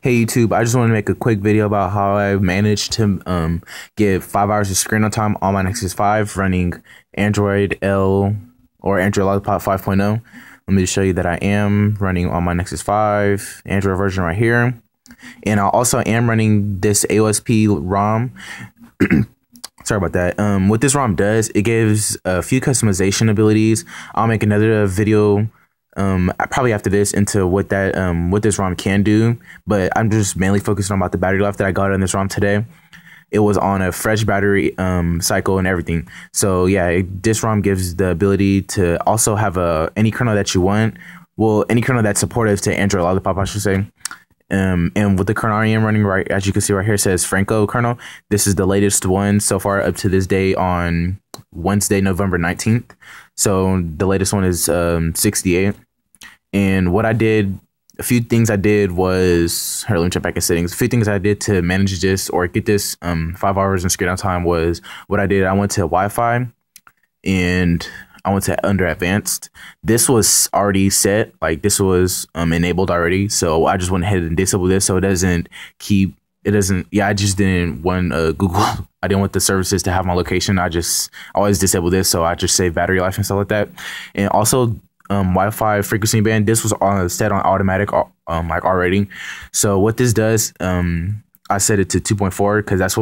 Hey YouTube, I just want to make a quick video about how I managed to get 5 hours of screen on time on my Nexus 5 running Android L or Android Lollipop 5.0. Let me just show you that I am running on my Nexus 5 Android version right here. And I also am running this AOSP ROM. Sorry about that. What this ROM does, it gives a few customization abilities. I'll make another video probably after this into what this ROM can do, but I'm just mainly focusing on about the battery life that I got on this ROM today. It was on a fresh battery cycle and everything. So yeah, this ROM gives the ability to also have any kernel that you want. Well, any kernel that's supportive to Android Lollipop, I should say. And with the kernel I am running, right, as you can see right here, it says Franco kernel. This is the latest one so far up to this day on Wednesday, November 19th. So the latest one is 68. And what I did, a few things I did was, here, let me check back in settings. A few things I did to manage this or get this 5 hours in screen on time was what I did. I went to Wi-Fi and I went to under advanced. This was already set, like this was enabled already. So I just went ahead and disabled this so it doesn't keep, yeah, I just didn't want Google. I didn't want the services to have my location. I always disable this. So I just save battery life and stuff like that. And also Wi-Fi frequency band, this was set on automatic like already. So what this does, I set it to 2.4 because that's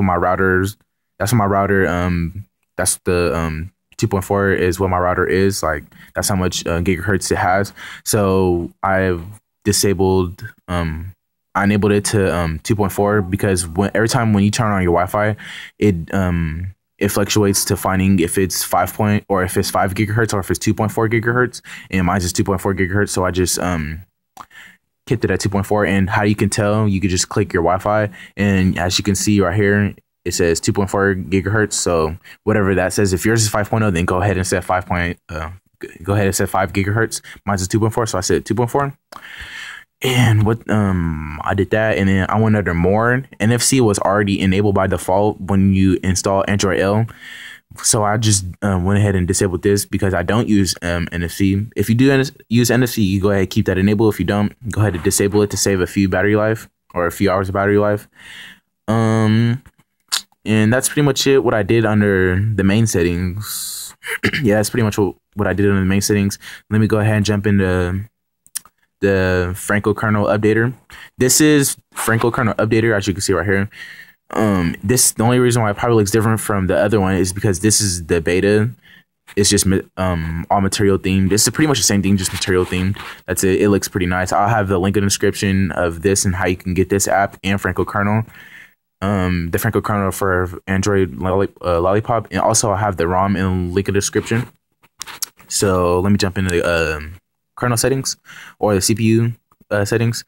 the 2.4 is what my router is, like that's how much gigahertz it has. So I've disabled I enabled it to 2.4 because every time when you turn on your Wi-Fi, it fluctuates to finding if it's 5 gigahertz or if it's 2.4 gigahertz, and mine's just 2.4 gigahertz. So I just kept it at 2.4. And how you can tell, you could just click your Wi-Fi, and as you can see right here, it says 2.4 gigahertz. So whatever that says, if yours is 5.0, then go ahead and set 5 gigahertz. Mine's is 2.4, so I said 2.4. And what I did that, and then I went under more. NFC was already enabled by default when you install Android L. So I just went ahead and disabled this because I don't use NFC. If you do use NFC, you go ahead and keep that enabled. If you don't, go ahead and disable it to save a few battery life or a few hours of battery life. And that's pretty much it. What I did under the main settings. Yeah, that's pretty much what I did under the main settings. Let me go ahead and jump into the Franco kernel updater. This is Franco kernel updater, as you can see right here. The only reason why it probably looks different from the other one is because this is the beta. It's just all material themed. This is pretty much the same thing, just material themed. That's it. It looks pretty nice. I'll have the link in the description of this and how you can get this app and Franco kernel. The Franco kernel for Android Lollipop, and also I'll have the ROM in link in the description. So let me jump into the kernel settings or the CPU settings.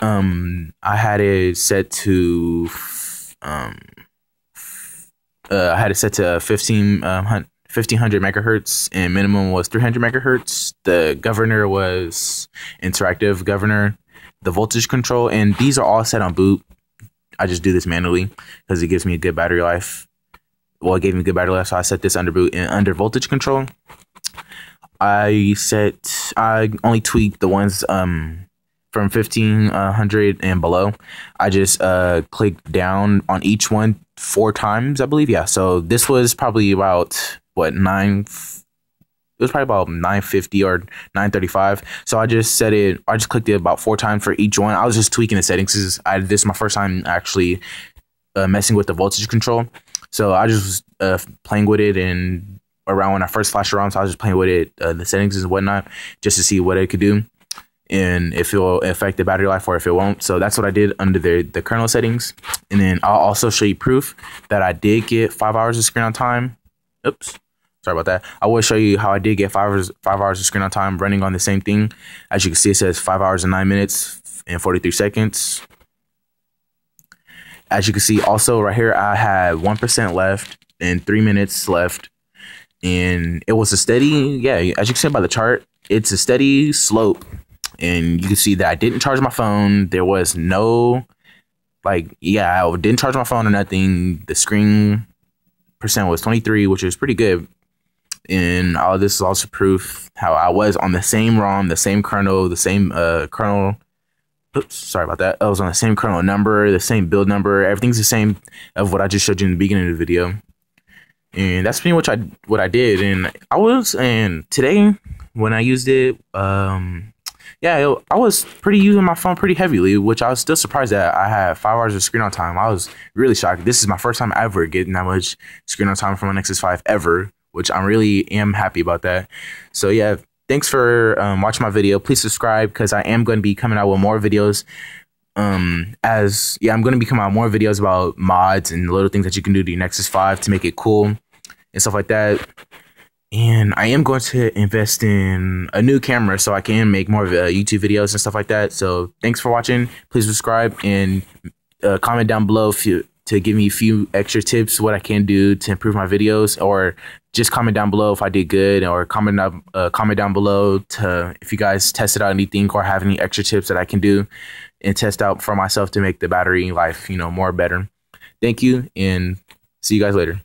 I had it set to 1500 megahertz, and minimum was 300 megahertz. The governor was interactive governor, the voltage control, and these are all set on boot. I just do this manually because it gives me a good battery life. Well, it gave me good battery life, so I set this under boot. And under voltage control, I only tweaked the ones from 1500 and below. I just clicked down on each one 4 times, I believe. Yeah, so this was probably about what, it was probably about 950 or 935. So I just clicked it about 4 times for each one. I was just tweaking the settings. This is my first time actually messing with the voltage control. So I just was playing with it, and around when I first flashed around, so I was just playing with it, the settings and whatnot, just to see what it could do and if it will affect the battery life or if it won't. So that's what I did under the kernel settings. And then I'll also show you proof that I did get 5 hours of screen on time. Oops. Sorry about that. I will show you how I did get 5 hours of screen on time running on the same thing. As you can see, it says 5 hours and 9 minutes and 43 seconds. As you can see, also right here, I had 1% left and 3 minutes left. And it was a steady, yeah, as you can see by the chart, it's a steady slope. And you can see that I didn't charge my phone. There was no, like, yeah, I didn't charge my phone or nothing. The screen percent was 23, which is pretty good. And all this is also proof how I was on the same ROM, the same kernel, the same kernel oops, sorry about that. I was on the same kernel number, the same build number. Everything's the same of what I just showed you in the beginning of the video. And that's pretty much what I did. And today when I used it, yeah, I was using my phone pretty heavily, which I was still surprised that I had 5 hours of screen on time. I was really shocked. This is my first time ever getting that much screen on time from a Nexus 5 ever, which I really am happy about that. So yeah, thanks for watching my video. Please subscribe because I am going to be coming out with more videos. I'm going to be coming out with more videos about mods and little things that you can do to your Nexus 5 to make it cool and stuff like that. And I am going to invest in a new camera so I can make more YouTube videos and stuff like that. So thanks for watching. Please subscribe and comment down below to give me a few extra tips what I can do to improve my videos, or just comment down below if I did good, or comment down below to if you guys tested out anything or have any extra tips that I can do and test out for myself to make the battery life, more better. Thank you, and see you guys later.